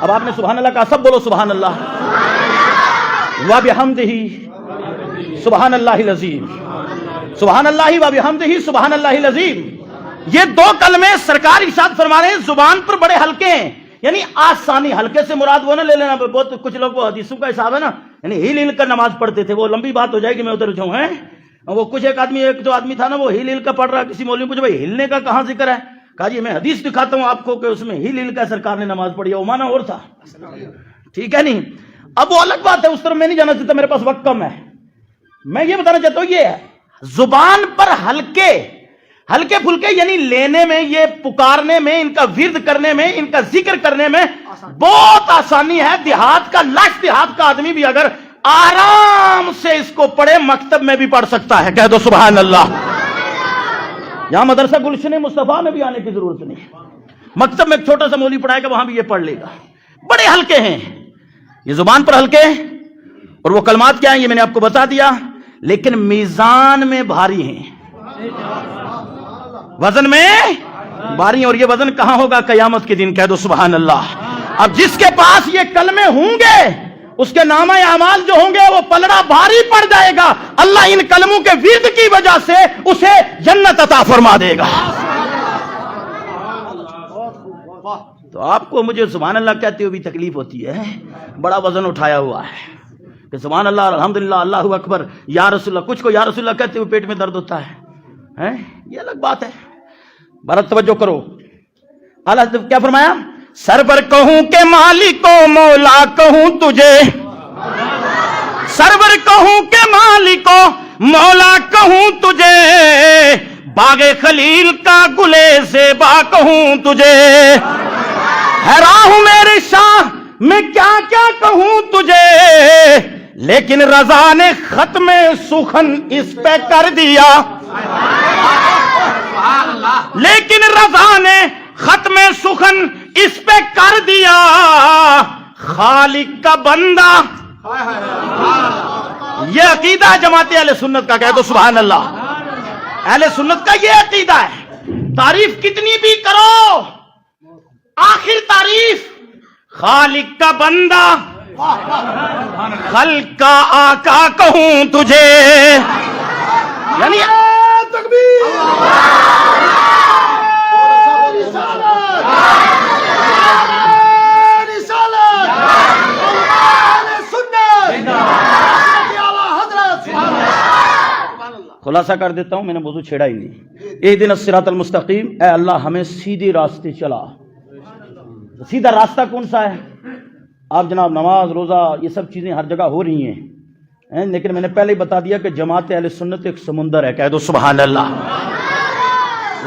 اب آپ نے سبحان اللہ کہا، سب بولو سبحان اللہ، وبحمدہ سبحان اللہ العظیم، سبحان اللہ وبحمدہ سبحان اللہ العظیم۔ یہ دو کلمے سرکار ارشاد فرما رہے ہیں زبان پر بڑے ہلکے ہیں، یعنی آسانی۔ ہلکے سے مراد وہ نہ لے لینا، بہت کچھ لوگ وہ حدیثوں کا حساب ہے نا، یعنی ہل ہل کر نماز پڑھتے تھے، وہ لمبی بات ہو جائے گی، میں ادھر جاؤں ہیں۔ وہ کچھ ایک جو آدمی تھا نا، وہ ہل ہل کر پڑھ رہا، کسی مولوی پوچھا بھائی ہلنے کا کہاں ذکر ہے؟ کہا جی میں حدیث دکھاتا ہوں آپ کو کہ اس میں ہل ہل کر سرکار نے نماز پڑھی ہے، وہ مانا اور تھا، ٹھیک ہے نہیں؟ اب وہ الگ بات ہے، اس طرح میں نہیں جانا چاہتا، میرے پاس وقت کم ہے۔ میں یہ بتانا چاہتا ہوں، یہ زبان پر ہلکے پھلکے، یعنی لینے میں، یہ پکارنے میں، ان کا ورد کرنے میں، ان کا ذکر کرنے میں بہت آسانی ہے۔ دیہات کا دیہات کا آدمی بھی اگر آرام سے اس کو پڑھے، مکتب میں بھی پڑھ سکتا ہے، کہہ دو سبحان اللہ۔ یہاں مدرسہ گلشن مصطفیٰ میں بھی آنے کی ضرورت نہیں، مکتب میں ایک چھوٹا سا مولوی پڑھائے گا، وہاں بھی یہ پڑھ لے گا۔ بڑے ہلکے ہیں یہ، زبان پر ہلکے، اور وہ کلمات کیا ہیں یہ میں نے آپ کو بتا دیا، لیکن میزان میں بھاری ہیں، وزن میں بھاری ہیں۔ اور یہ وزن کہاں ہوگا؟ قیامت کے دن، کہہ دو سبحان اللہ۔ اب جس کے پاس یہ کلمے ہوں گے، اس کے نامہ اعمال جو ہوں گے، وہ پلڑا بھاری پڑ جائے گا، اللہ ان کلموں کے ورد کی وجہ سے اسے جنت عطا فرما دے گا۔ تو آپ کو مجھے سبحان اللہ کہتے ہوئے بھی تکلیف ہوتی ہے، بڑا وزن اٹھایا ہوا ہے کہ سبحان اللہ، الحمدللہ، اللہ اکبر، یا رسول اللہ، کچھ کو یا رسول اللہ کہتے ہوئے پیٹ میں درد ہوتا ہے، یہ الگ بات ہے۔ بھارت توجہ کرو، اعلیٰ حضرت کیا فرمایا؟ سرور کہوں کہ مالک و مولا کہوں تجھے، سرور کہوں کہ مالک و مولا کہوں تجھے، باغ خلیل کا گلے زیبا کہوں تجھے، حیران ہوں میرے شاہ میں کیا کیا کہوں تجھے، لیکن رضا نے ختم سخن اس پہ کر دیا، لیکن رضا نے ختم سخن اس پہ کر دیا، خالق کا بندہ۔ یہ عقیدہ جماعت اہل سنت کا، کہہ دو سبحان اللہ۔ اہل سنت کا یہ عقیدہ ہے، تعریف کتنی بھی کرو، آخر تعریف خالق کا بندہ، خلق کا آقا کہوں تجھے، یعنی تکبیر، خلاصہ کر دیتا ہوں، میں نے موضوع چھیڑا ہی نہیں۔ اہدنا الصراط المستقیم، اے اللہ ہمیں سیدھے راستے چلا۔ سیدھا راستہ کون سا ہے؟ آپ جناب نماز روزہ یہ سب چیزیں ہر جگہ ہو رہی ہیں، لیکن میں نے پہلے ہی بتا دیا کہ جماعت اہل سنت ایک سمندر ہے، کہہ دو سبحان اللہ۔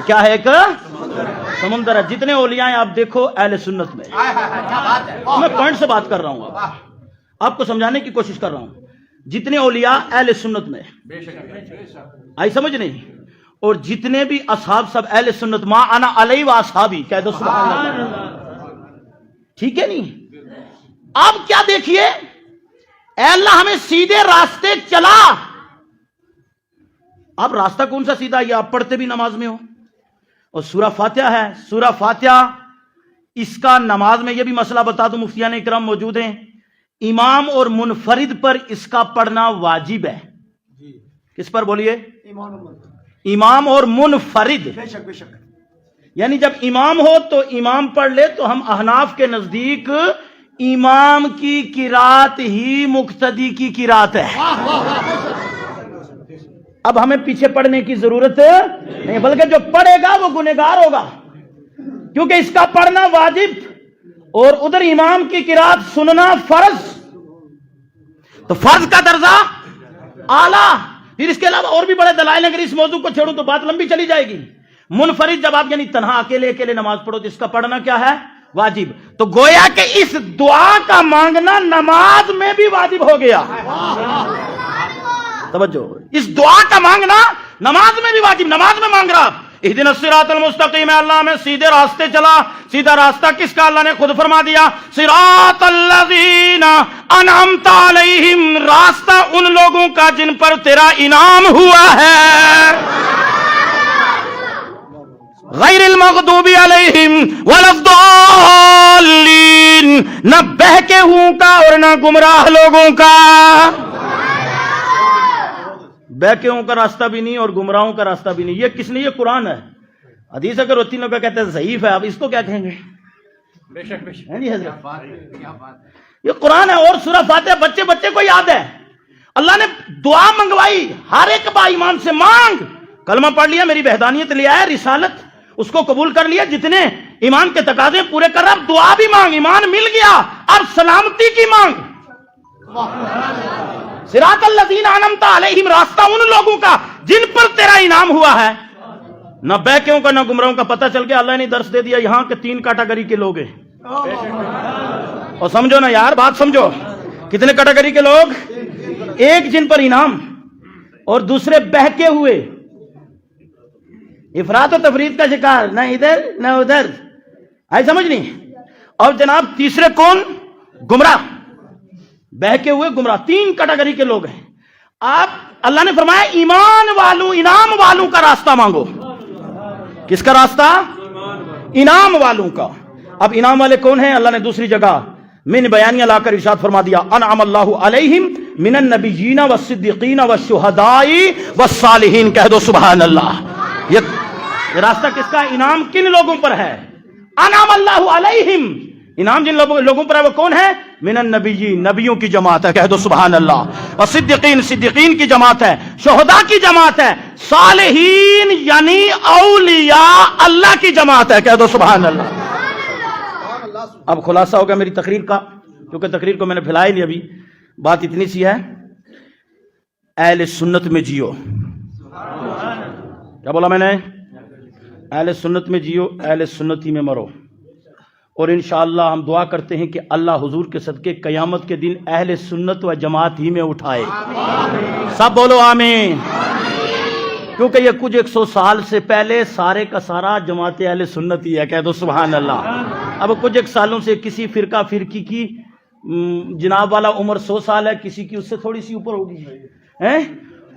کیا ہے؟ ایک سمندر ہے۔ جتنے اولیاء ہیں آپ دیکھو اہل سنت میں، میں پوائنٹ سے بات کر رہا ہوں، آپ کو سمجھانے کی کوشش کر رہا ہوں، جتنے اولیاء اہل سنت میں، آئی سمجھ نہیں؟ اور جتنے بھی اصحاب سب اہل سنت، ما انا علیہ و اصحابی، کہہ دو سبحان اللہ، ٹھیک ہے نہیں؟ اب کیا دیکھیے، اے اللہ ہمیں سیدھے راستے چلا۔ اب راستہ کون سا سیدھا؟ یہ آپ پڑھتے بھی نماز میں ہو، اور سورہ فاتحہ ہے، سورہ فاتحہ، اس کا نماز میں یہ بھی مسئلہ بتا دوں، مفتیان اکرام موجود ہیں، امام اور منفرد پر اس کا پڑھنا واجب ہے۔ کس پر بولیے؟ امام اور منفرد، یعنی جب امام ہو تو امام پڑھ لے، تو ہم احناف کے نزدیک امام کی قرات ہی مقتدی کی قرات ہے، اب ہمیں پیچھے پڑھنے کی ضرورت نہیں، بلکہ جو پڑھے گا وہ گنہگار ہوگا، کیونکہ اس کا پڑھنا واجب اور ادھر امام کی قرات سننا فرض، تو فرض کا درجہ اعلیٰ۔ پھر اس کے علاوہ اور بھی بڑے دلائل، اگر اس موضوع کو چھوڑوں تو بات لمبی چلی جائے گی۔ منفرد جب آپ یعنی تنہا اکیلے نماز پڑھو تو اس کا پڑھنا کیا ہے؟ واجب۔ تو گویا کہ اس دعا کا مانگنا نماز میں بھی واجب ہو گیا، توجہ، اس دعا کا مانگنا نماز میں بھی واجب، نماز میں مانگ رہا، اہدنا الصراط المستقیم، اللہ میں سیدھے راستے چلا۔ سیدھا راستہ کس کا؟ اللہ نے خود فرما دیا، صراط الذین انعمت علیہم، راستہ ان لوگوں کا جن پر تیرا انعام ہوا ہے۔ غیر المغضوب علیہم ولا الضالین، نہ بہکے ہوں کا اور نہ گمراہ لوگوں کا۔ بہکے ہوں کا راستہ بھی نہیں اور گمراہوں کا راستہ بھی نہیں۔ یہ کس نے؟ یہ قرآن ہے۔ حدیث اگر وہ تینوں کا کہتے ہیں ضعیف ہے، اب اس کو کیا کہیں گے؟ بے شک بے شک، جی حضرت، یہ قرآن ہے۔ اور سورہ فاتحہ بچے بچے کو یاد ہے، اللہ نے دعا منگوائی، ہر ایک با ایمان سے مانگ، کلمہ پڑھ لیا، میری وحدانیت لے آیا، رسالت اس کو قبول کر لیا، جتنے ایمان کے تقاضے پورے کر رہا، اب دعا بھی مانگ، ایمان مل گیا، اب سلامتی کی مانگ۔ صراط الذین انعمت علیہم، راستہ ان لوگوں کا جن پر تیرا انعام ہوا ہے، نہ بہکیوں کا نہ گمراہوں کا۔ پتہ چل گیا، اللہ نے درس دے دیا یہاں کے 3 کیٹیگری کے لوگ ہیں۔ اور سمجھو نا یار، بات سمجھو، کتنے کیٹیگری کے لوگ؟ ایک جن پر انعام، اور دوسرے بہکے ہوئے، افراط و تفرید کا شکار، نہ ادھر نہ ادھر، آئی سمجھ نہیں؟ اور جناب تیسرے کون؟ گمراہ، بہکے ہوئے گمراہ۔ 3 کیٹیگری کے لوگ ہیں۔ آپ اللہ نے فرمایا ایمان والوں، انعام والوں کا راستہ مانگو۔ کس کا راستہ؟ انعام والوں کا۔ اب انعام والے کون ہیں؟ اللہ نے دوسری جگہ من بیانیہ لا کر ارشاد فرما دیا، انعم اللہ علیہم من النبیین والصدیقین والشہداء والصالحین۔ کہہ دو سبحان اللہ۔ یہ راستہ کس کا؟ انعام کن لوگوں پر ہے؟ انعم اللہ علیہم، انعام جن لوگوں پر ہے وہ کون ہے؟ من النبیین، نبیوں کی جماعت ہے، کہہ دو سبحان اللہ۔ والصدیقین، صدیقین کی جماعت ہے، شہداء کی جماعت ہے، صالحین یعنی اولیاء اللہ کی جماعت ہے، کہہ دو سبحان اللہ۔ اب خلاصہ ہوگا میری تقریر کا، کیونکہ تقریر کو میں نے پھیلایا نہیں ابھی، بات اتنی سی ہے، اہل سنت میں جیو۔ کیا بولا میں نے؟ اہل سنت میں جیو، اہل سنتی میں مرو، اور انشاءاللہ ہم دعا کرتے ہیں کہ اللہ حضور کے صدقے قیامت کے دن اہل سنت و جماعت ہی میں اٹھائے۔ سب بولو آمین۔ کیونکہ یہ کچھ 100 سال سے پہلے سارے کا سارا جماعت اہل سنت ہی ہے، کہہ دو سبحان اللہ۔ اب کچھ 1 سالوں سے کسی فرقہ فرقی کی جناب والا عمر 100 سال ہے، کسی کی اس سے تھوڑی سی اوپر ہوگی،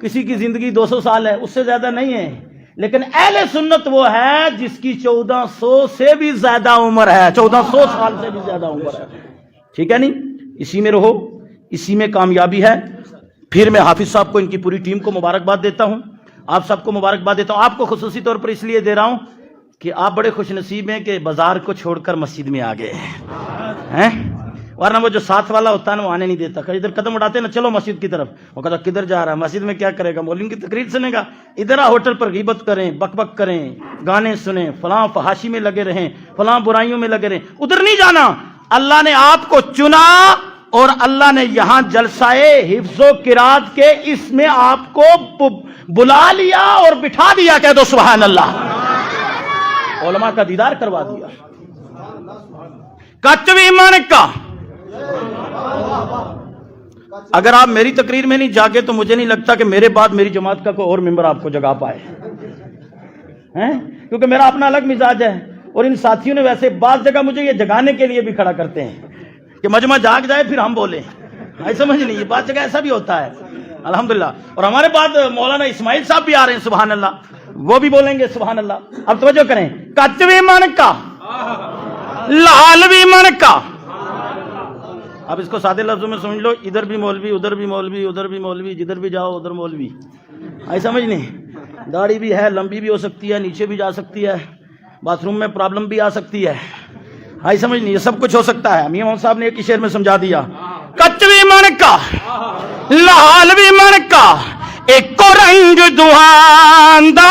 کسی کی زندگی 200 سال ہے، اس سے زیادہ نہیں ہے، لیکن اہل سنت وہ ہے جس کی 1400 سے بھی زیادہ عمر ہے، 1400 سال سے بھی زیادہ عمر ہے، ٹھیک ہے نہیں؟ اسی میں رہو، اسی میں کامیابی ہے۔ پھر میں حافظ صاحب کو، ان کی پوری ٹیم کو مبارکباد دیتا ہوں، آپ سب کو مبارکباد دیتا ہوں۔ آپ کو خصوصی طور پر اس لیے دے رہا ہوں کہ آپ بڑے خوش نصیب ہیں کہ بازار کو چھوڑ کر مسجد میں آ گئے ہیں، ورنہ وہ جو ساتھ والا ہوتا ہے نا وہ آنے نہیں دیتا، ادھر قدم اٹھاتے نا چلو مسجد کی طرف، وہ کہتا کدھر جا رہا ہے، مسجد میں کیا کرے گا، مولوی کی تقریر سنے گا، ادھر ہوٹل پر غیبت کریں، بک بک کریں، گانے سنیں، فلاں فحاشی میں لگے رہیں، فلاں برائیوں میں لگے رہیں، ادھر نہیں جانا۔ اللہ نے آپ کو چنا اور اللہ نے یہاں جلسائے حفظ و قرات کے اس میں آپ کو بلا لیا اور بٹھا دیا، کہہ دو سبحان اللہ۔ علماء کا دیدار کروا دیا۔ کچوی من کا، اگر آپ میری تقریر میں نہیں جاگے تو مجھے نہیں لگتا کہ میرے بعد میری جماعت کا کوئی اور ممبر آپ کو جگا پائے، کیونکہ میرا اپنا الگ مزاج ہے، اور ان ساتھیوں نے ویسے بعض جگہ مجھے یہ جگانے کے لیے بھی کھڑا کرتے ہیں کہ مجمع جاگ جائے پھر ہم بولیں، سمجھ نہیں، یہ بعض جگہ ایسا بھی ہوتا ہے الحمدللہ۔ اور ہمارے بعد مولانا اسماعیل صاحب بھی آ رہے ہیں، سبحان اللہ، وہ بھی بولیں گے سبحان اللہ۔ اب توجہ کریں، کچوی من کا، لالوی من کا۔ اب اس کو سادے لفظوں میں سمجھ لو، ادھر بھی مولوی، ادھر بھی مولوی، ادھر بھی مولوی، جدھر بھی جاؤ ادھر مولوی، سمجھ نہیں؟ داڑھی بھی ہے، لمبی بھی ہو سکتی ہے، نیچے بھی جا سکتی ہے، باتھ روم میں پرابلم بھی آ سکتی ہے، سمجھ نہیں؟ یہ سب کچھ ہو سکتا ہے۔ میاں محمد صاحب نے ایک ہی شعر میں سمجھا دیا، کچوی من کا، لالوی من کا، ایک رنگ دہاندا،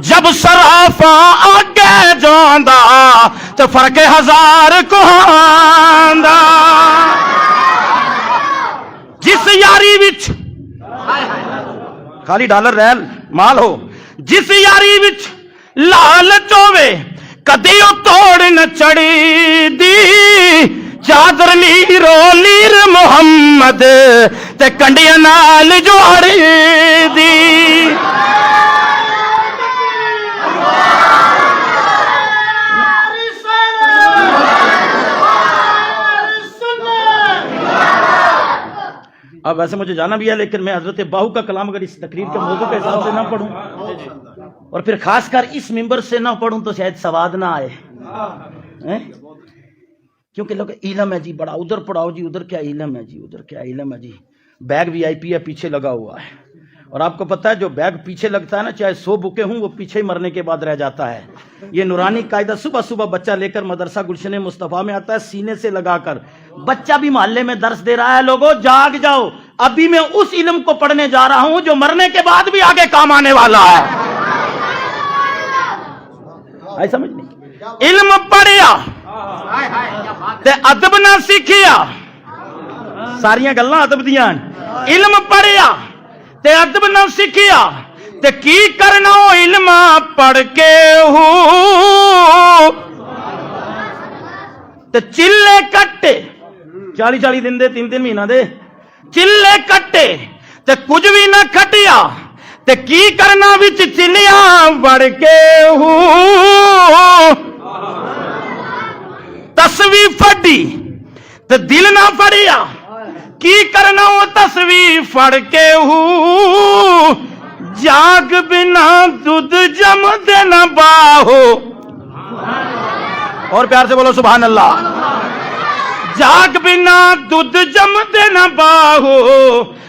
جب سرافا آگے جاندا تو فرق 1000 کو آندا۔ جس یاری وچ خالی ڈالر ریل مال ہو، جس یاری وچ لالچ ہووے کدی او توڑ نہ چڑی دی، چادر لیرو لیر محمد تے کنڈیاں نال جوڑی دی۔ اب ویسے مجھے جانا بھی ہے، لیکن میں حضرت باہو کا کلام اگر اس تقریر کے موضوع کے حساب سے نہ پڑھوں اور پھر خاص کر اس ممبر سے نہ پڑھوں تو شاید سواد نہ آئے، کیونکہ لوگ علم ہے جی بڑا، ادھر پڑھاؤ جی، ادھر کیا علم ہے جی، ادھر کیا علم ہے جی، بیگ وی آئی پی ہے پیچھے لگا ہوا ہے، اور آپ کو پتا ہے جو بیگ پیچھے لگتا ہے نا، چاہے 100 بکیں ہوں وہ پیچھے ہی مرنے کے بعد رہ جاتا ہے۔ یہ نورانی قاعدہ صبح صبح بچہ لے کر مدرسہ گلشن مصطفیٰ میں آتا ہے، سینے سے لگا کر، بچہ بھی محلے میں درس دے رہا ہے، لوگوں جاگ جاؤ، ابھی میں اس علم کو پڑھنے جا رہا ہوں جو مرنے کے بعد بھی آگے کام آنے والا ہے۔ آئی سمجھ نہیں؟ علم پڑھیا تے ادب نہ سیکھیا، ساریاں گلاں ادب دیاں، علم پڑھیا تے ادب نہ سیکھیا تے کی کرنا علم پڑھ کے ہو، تے چلے کٹے 40 دن دے 3 مہینہ دے چلے کٹے تے کچھ بھی نہ کھٹیا تے کی کرنا وچ چلیاں بڑھ کے ہو، تصویر پھڑی تے دل نہ پڑیا کی کرنا وہ تصویر پھڑ کے ہو، جاگ بنا دودھ جم دینا باہو، اور پیار سے بولو سبحان اللہ، جاگ بنا دودھ جم دینا باہو،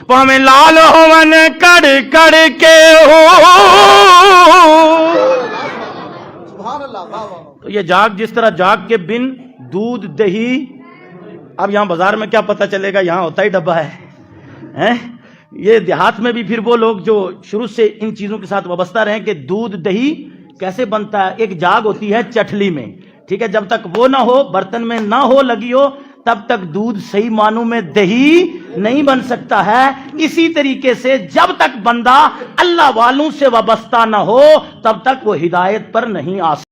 پاویں لال ہون کڑ کڑ کے ہو۔ تو یہ جاگ جس طرح جاگ کے بن دودھ دہی، اب یہاں بازار میں کیا پتہ چلے گا، یہاں ہوتا ہی ڈبہ ہے۔ یہ دیہات میں بھی پھر وہ لوگ جو شروع سے ان چیزوں کے ساتھ وابستہ رہے کہ دودھ دہی کیسے بنتا ہے، ایک جاگ ہوتی ہے چٹلی میں، ٹھیک ہے، جب تک وہ نہ ہو برتن میں نہ ہو لگی ہو تب تک دودھ صحیح معنوں میں دہی نہیں بن سکتا ہے۔ اسی طریقے سے جب تک بندہ اللہ والوں سے وابستہ نہ ہو تب تک وہ ہدایت پر نہیں آ سکتا۔